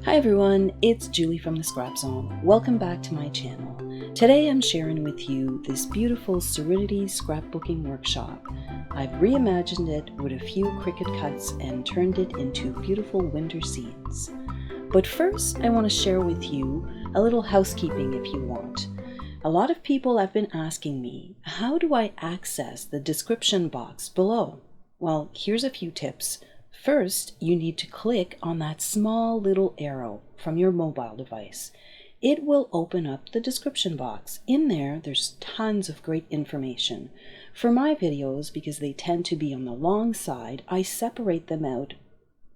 Hi everyone, it's Julie from the Scrap Zone. Welcome back to my channel. Today I'm sharing with you this beautiful Serenity Scrapbooking workshop. I've reimagined it with a few Cricut cuts and turned it into beautiful winter scenes. But first I want to share with you a little housekeeping if you want. A lot of people have been asking me, how do I access the description box below? Well, here's a few tips. First, you need to click on that small little arrow from your mobile device. It will open up the description box. In there, there's tons of great information. For my videos, because they tend to be on the long side, I separate them out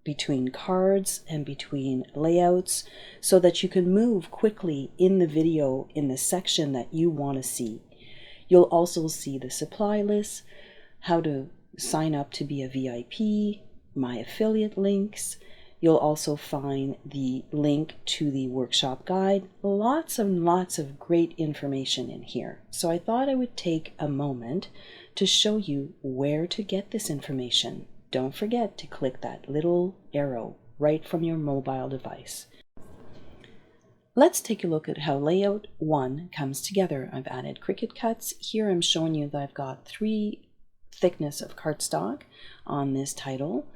between cards and between layouts so that you can move quickly in the video in the section that you want to see. You'll also see the supply list, how to sign up to be a VIP, my affiliate links. You'll also find the link to the workshop guide. Lots and lots of great information in here. So I thought I would take a moment to show you where to get this information. Don't forget to click that little arrow right from your mobile device. Let's take a look at how layout 1 comes together. I've added Cricut cuts. Here I'm showing you that I've got 3 thickness of cardstock on this title.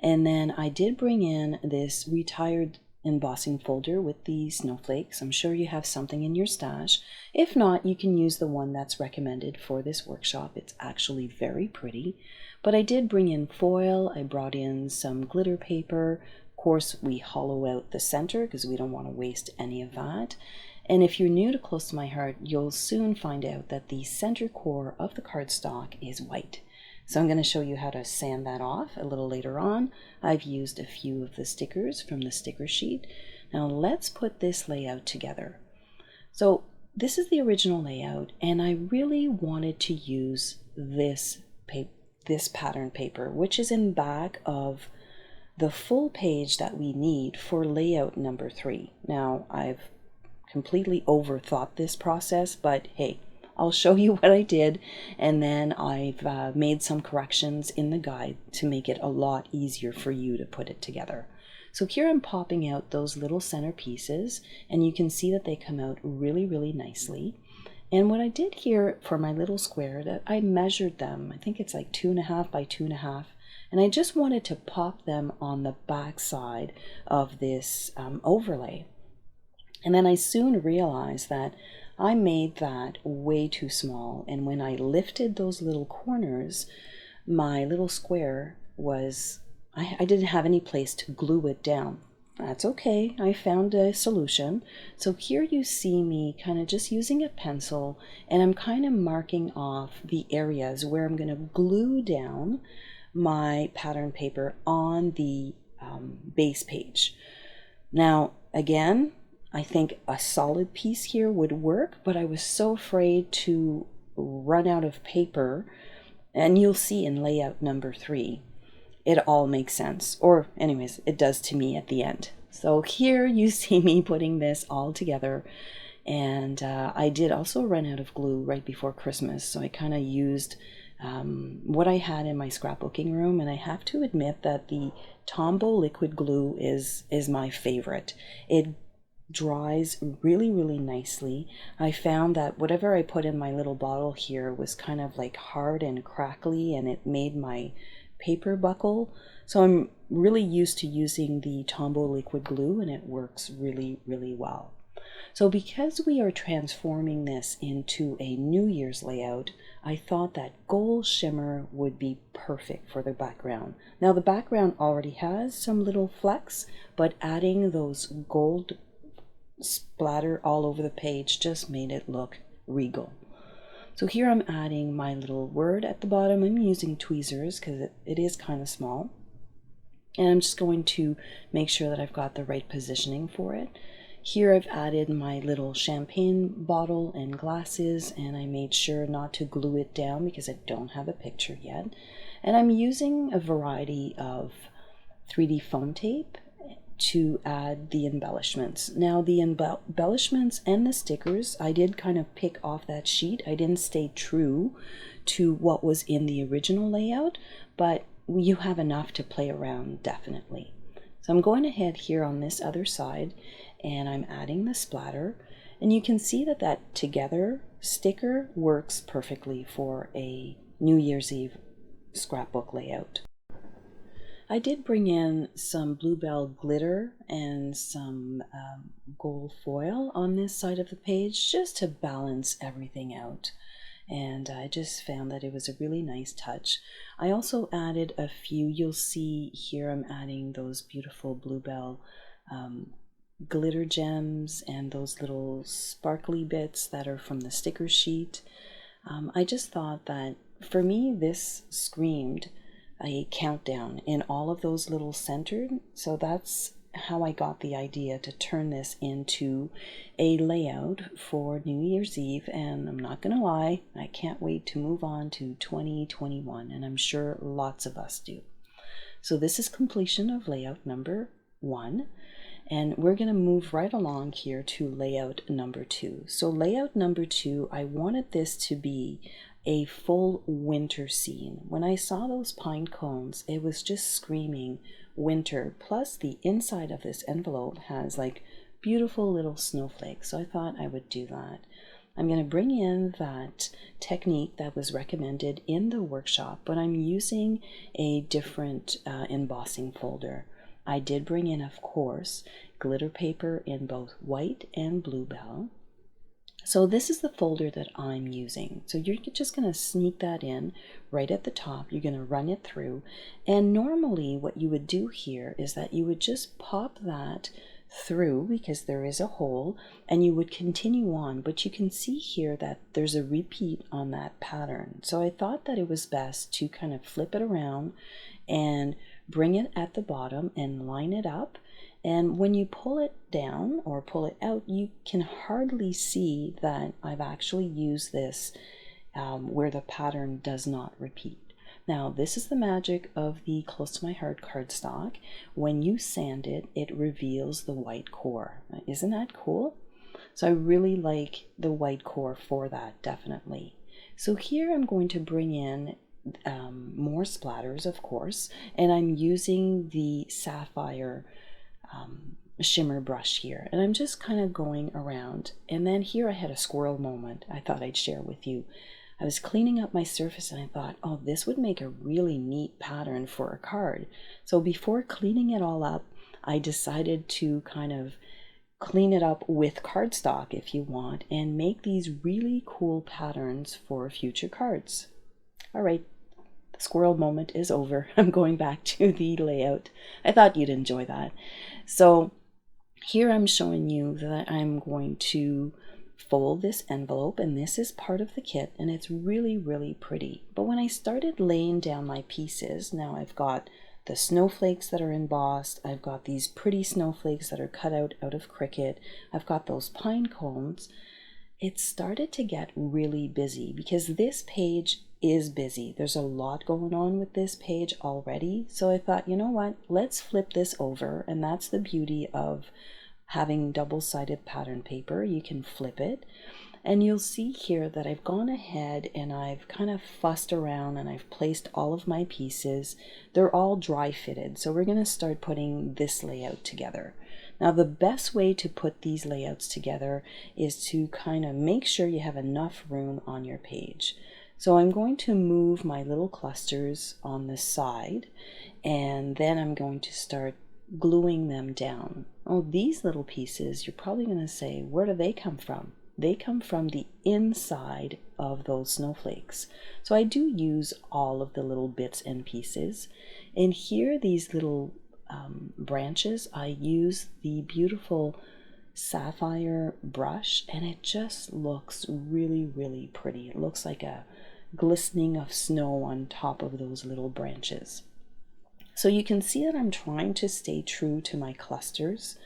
And then I did bring in this retired embossing folder with the snowflakes. I'm sure you have something in your stash. If not, you can use the one that's recommended for this workshop. It's actually very pretty. But I did bring in foil. I brought in some glitter paper. Of course, we hollow out the center because we don't want to waste any of that. And if you're new to Close to My Heart, you'll soon find out that the center core of the cardstock is white. So I'm going to show you how to sand that off a little later on. I've used a few of the stickers from the sticker sheet. Now let's put this layout together. So this is the original layout, and I really wanted to use this pattern paper, which is in back of the full page that we need for layout number 3. Now I've completely overthought this process, but hey, I'll show you what I did, and then I've made some corrections in the guide to make it a lot easier for you to put it together. So here I'm popping out those little center pieces, and you can see that they come out really, really nicely. And what I did here for my little square, that I measured them, I think it's like 2.5 by 2.5, and I just wanted to pop them on the back side of this overlay. And then I soon realized that I made that way too small, and when I lifted those little corners, my little square was, I didn't have any place to glue it down. That's okay, I found a solution. So here you see me kind of just using a pencil, and I'm kind of marking off the areas where I'm going to glue down my pattern paper on the base page. Now, again, I think a solid piece here would work, but I was so afraid to run out of paper, and you'll see in layout number 3, it all makes sense, or anyways, it does to me at the end. So here you see me putting this all together, and I did also run out of glue right before Christmas, so I kind of used what I had in my scrapbooking room, and I have to admit that the Tombow liquid glue is my favorite. It dries really, really nicely. I found that whatever I put in my little bottle here was kind of like hard and crackly, and it made my paper buckle. So I'm really used to using the Tombow liquid glue, and it works really, really well. So because we are transforming this into a New Year's layout, I thought that gold shimmer would be perfect for the background. Now the background already has some little flecks, but adding those gold splatter all over the page just made it look regal. So here I'm adding my little word at the bottom. I'm using tweezers because it is kind of small, and I'm just going to make sure that I've got the right positioning for it. Here I've added my little champagne bottle and glasses, and I made sure not to glue it down because I don't have a picture yet. And I'm using a variety of 3D foam tape to add the embellishments. Now the embellishments and the stickers, I did kind of pick off that sheet. I didn't stay true to what was in the original layout, but you have enough to play around, definitely. So I'm going ahead here on this other side and I'm adding the splatter, and you can see that that together sticker works perfectly for a New Year's Eve scrapbook layout. I did bring in some Belle glitter and some gold foil on this side of the page just to balance everything out. And I just found that it was a really nice touch. I also added a few, you'll see here I'm adding those beautiful Belle glitter gems and those little sparkly bits that are from the sticker sheet. I just thought that for me this screamed a countdown in all of those little centered, so that's how I got the idea to turn this into a layout for New Year's Eve. And I'm not gonna lie, I can't wait to move on to 2021, and I'm sure lots of us do. So this is completion of layout number 1, and we're going to move right along here to layout number 2. So layout number 2, I wanted this to be a full winter scene. When I saw those pine cones, it was just screaming winter. Plus the inside of this envelope has like beautiful little snowflakes. So I thought I would do that. I'm going to bring in that technique that was recommended in the workshop, but I'm using a different embossing folder. I did bring in, of course, glitter paper in both white and Belle. So this is the folder that I'm using. So you're just going to sneak that in right at the top. You're going to run it through. And normally what you would do here is that you would just pop that through because there is a hole, and you would continue on. But you can see here that there's a repeat on that pattern. So I thought that it was best to kind of flip it around and bring it at the bottom and line it up. And when you pull it down or pull it out, you can hardly see that I've actually used this where the pattern does not repeat. Now, this is the magic of the Close to My Heart cardstock. When you sand it, it reveals the white core. Isn't that cool? So I really like the white core for that, definitely. So here I'm going to bring in more splatters, of course, and I'm using the Sapphire shimmer brush here, and I'm just kind of going around. And then here I had a squirrel moment I thought I'd share with you. I was cleaning up my surface and I thought, oh, this would make a really neat pattern for a card. So before cleaning it all up, I decided to kind of clean it up with cardstock, if you want, and make these really cool patterns for future cards. All right, the squirrel moment is over. I'm going back to the layout. I thought you'd enjoy that. So here I'm showing you that I'm going to fold this envelope, and this is part of the kit, and it's really, really pretty. But when I started laying down my pieces, now I've got the snowflakes that are embossed, I've got these pretty snowflakes that are cut out of Cricut, I've got those pine cones. It started to get really busy because this page is busy. There's a lot going on with this page already. So I thought, you know what, let's flip this over. And that's the beauty of having double-sided pattern paper. You can flip it. And you'll see here that I've gone ahead and I've kind of fussed around and I've placed all of my pieces. They're all dry fitted. So we're going to start putting this layout together. Now, the best way to put these layouts together is to kind of make sure you have enough room on your page. So I'm going to move my little clusters on the side, and then I'm going to start gluing them down. Oh, these little pieces, you're probably going to say, where do they come from? They come from the inside of those snowflakes. So I do use all of the little bits and pieces. And here, these little branches, I use the beautiful Sapphire brush, and it just looks really, really pretty. It looks like a glistening of snow on top of those little branches. So you can see that I'm trying to stay true to my clusters.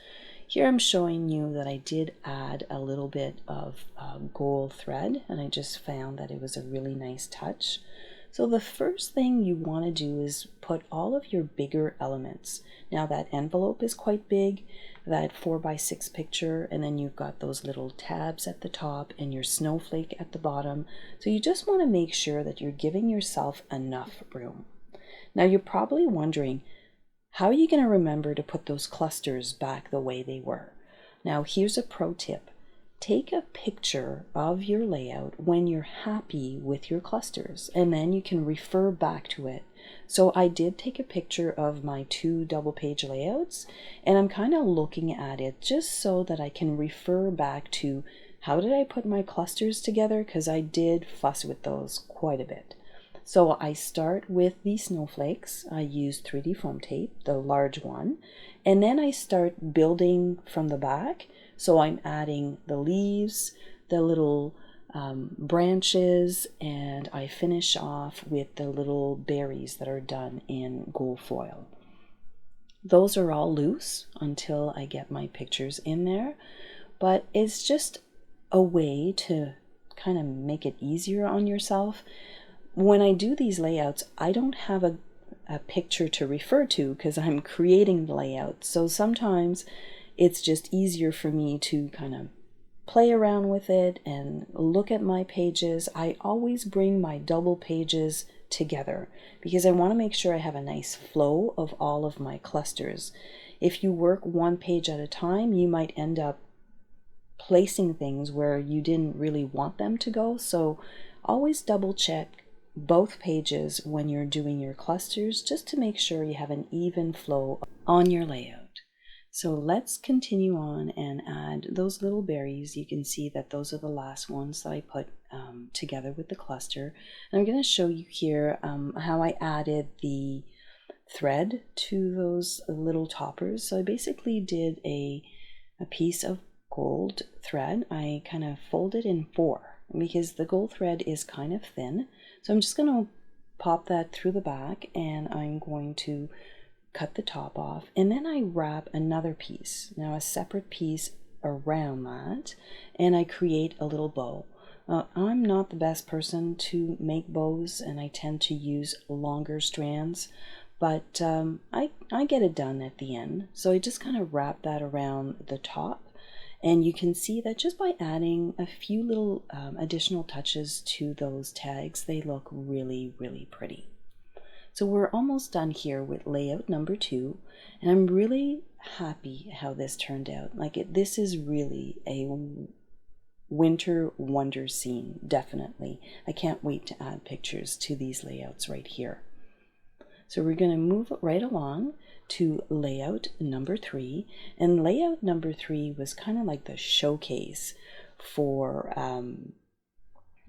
Here I'm showing you that I did add a little bit of gold thread, and I just found that it was a really nice touch. So the first thing you want to do is put all of your bigger elements. Now that envelope is quite big, that 4x6 picture, and then you've got those little tabs at the top and your snowflake at the bottom. So you just want to make sure that you're giving yourself enough room. Now you're probably wondering, how are you going to remember to put those clusters back the way they were? Now, here's a pro tip. Take a picture of your layout when you're happy with your clusters, and then you can refer back to it. So I did take a picture of my 2 double page layouts, and I'm kind of looking at it just so that I can refer back to how did I put my clusters together, because I did fuss with those quite a bit. So I start with the snowflakes. I use 3D foam tape, the large one, and then I start building from the back. So I'm adding the leaves, the little branches, and I finish off with the little berries that are done in gold foil. Those are all loose until I get my pictures in there, but it's just a way to kind of make it easier on yourself. When I do these layouts, I don't have a picture to refer to because I'm creating the layout. So sometimes it's just easier for me to kind of play around with it and look at my pages. I always bring my double pages together because I want to make sure I have a nice flow of all of my clusters. If you work one page at a time, you might end up placing things where you didn't really want them to go. So always double check both pages when you're doing your clusters just to make sure you have an even flow on your layout. So let's continue on and add those little berries. You can see that those are the last ones that I put together with the cluster. And I'm going to show you here how I added the thread to those little toppers. So I basically did a piece of gold thread. I kind of folded in 4 because the gold thread is kind of thin. So I'm just going to pop that through the back, and I'm going to cut the top off, and then I wrap another piece, now a separate piece around that, and I create a little bow. I'm not the best person to make bows, and I tend to use longer strands, but I get it done at the end. So I just kind of wrap that around the top. And you can see that just by adding a few little additional touches to those tags, they look really, really pretty. So we're almost done here with layout number 2, and I'm really happy how this turned out. This is really a winter wonder scene, definitely. I can't wait to add pictures to these layouts right here. So we're going to move right along to layout number 3, and layout number 3 was kind of like the showcase for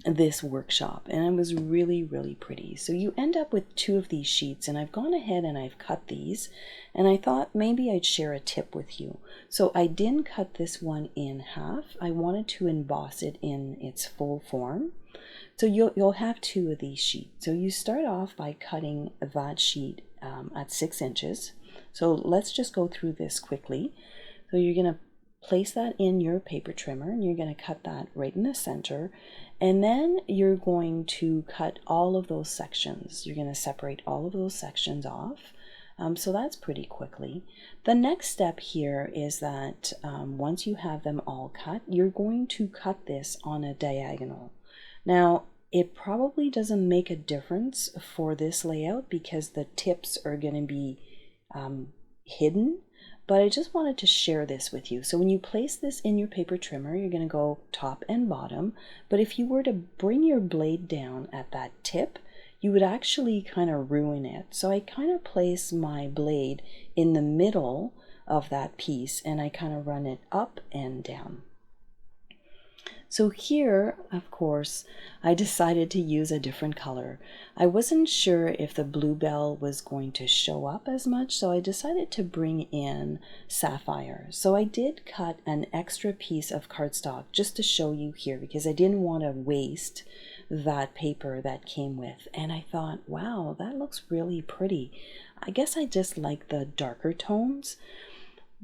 this workshop, and it was really, really pretty. So you end up with 2 of these sheets, and I've gone ahead and I've cut these, and I thought maybe I'd share a tip with you. So I didn't cut this one in half. I wanted to emboss it in its full form. So you'll have 2 of these sheets. So you start off by cutting that sheet at 6 inches. So let's just go through this quickly. So you're going to place that in your paper trimmer, and you're going to cut that right in the center, and then you're going to cut all of those sections. You're going to separate all of those sections off. So that's pretty quickly. The next step here is that once you have them all cut, you're going to cut this on a diagonal. Now, it probably doesn't make a difference for this layout because the tips are going to be hidden, but I just wanted to share this with you. So when you place this in your paper trimmer, you're going to go top and bottom, but if you were to bring your blade down at that tip, you would actually kind of ruin it. So I kind of place my blade in the middle of that piece, and I kind of run it up and down. So here, of course, I decided to use a different color. I wasn't sure if the Belle was going to show up as much, so I decided to bring in Sapphire. So I did cut an extra piece of cardstock just to show you here because I didn't want to waste that paper that came with. And I thought, wow, that looks really pretty. I guess I just like the darker tones,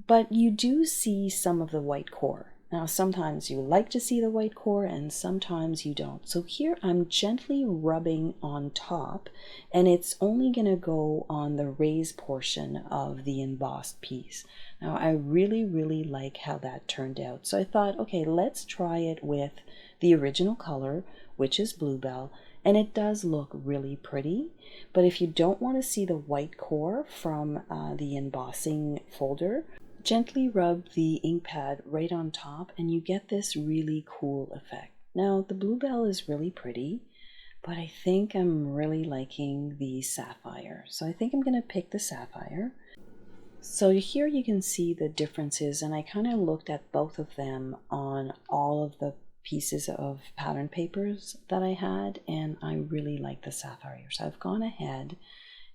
but you do see some of the white core. Now, sometimes you like to see the white core and sometimes you don't. So here I'm gently rubbing on top, and it's only going to go on the raised portion of the embossed piece. Now, I really, really like how that turned out. So I thought, okay, let's try it with the original color, which is Belle, and it does look really pretty. But if you don't want to see the white core from the embossing folder, gently rub the ink pad right on top and you get this really cool effect. Now the Bluebell is really pretty, but I think I'm really liking the Sapphire. So I think I'm going to pick the Sapphire. So here you can see the differences, and I kind of looked at both of them on all of the pieces of pattern papers that I had, and I really like the Sapphire. So I've gone ahead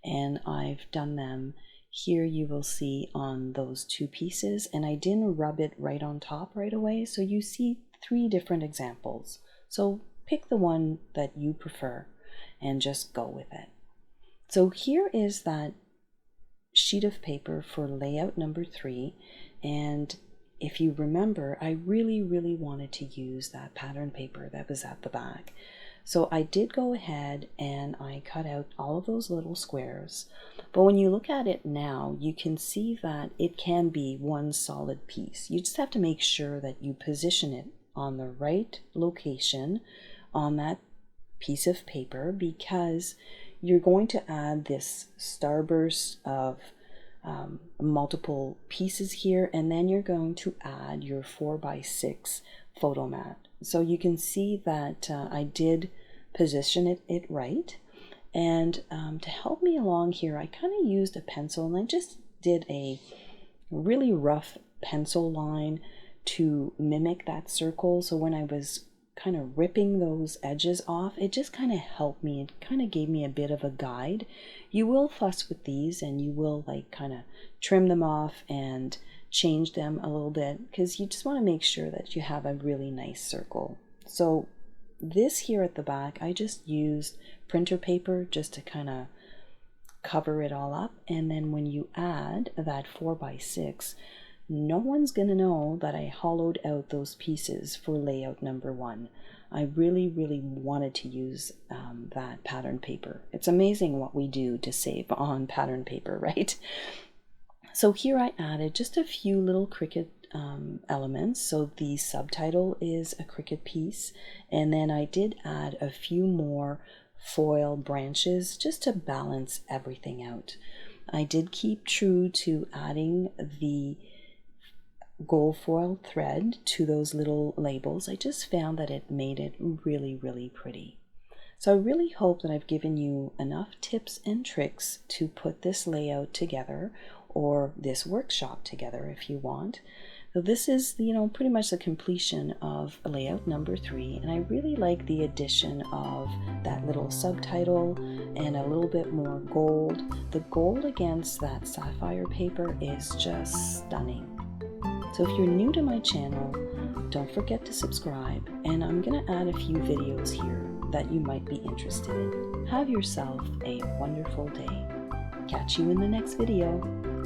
and I've done them. Here you will see on those two pieces, and I didn't rub it right on top right away, so you see 3 different examples. So pick the one that you prefer and just go with it. So here is that sheet of paper for layout number 3, and if you remember, I really wanted to use that pattern paper that was at the back. So I did go ahead and I cut out all of those little squares, but when you look at it now, you can see that it can be one solid piece. You just have to make sure that you position it on the right location on that piece of paper, because you're going to add this starburst of multiple pieces here, and then you're going to add your 4x6 photo mat. So you can see that I did position it right, and to help me along here, I kind of used a pencil and I just did a really rough pencil line to mimic that circle. So when I was kind of ripping those edges off, it just kind of helped me. It kind of gave me a bit of a guide. You will fuss with these and you will like kind of trim them off and change them a little bit, because you just want to make sure that you have a really nice circle. So this here at the back, I just used printer paper just to kind of cover it all up, and then when you add that 4x6, no one's gonna know that I hollowed out those pieces for layout number 1. I really wanted to use that pattern paper. It's amazing what we do to save on pattern paper, right? So here I added just a few little Cricut elements. So the subtitle is a Cricut piece, and then I did add a few more foil branches just to balance everything out. I did keep true to adding the gold foil thread to those little labels. I just found that it made it really pretty. So I really hope that I've given you enough tips and tricks to put this layout together, or this workshop together if you want. So this is, pretty much the completion of layout number 3, and I really like the addition of that little subtitle and a little bit more gold. The gold against that sapphire paper is just stunning. So if you're new to my channel, don't forget to subscribe, and I'm going to add a few videos here that you might be interested in. Have yourself a wonderful day. Catch you in the next video.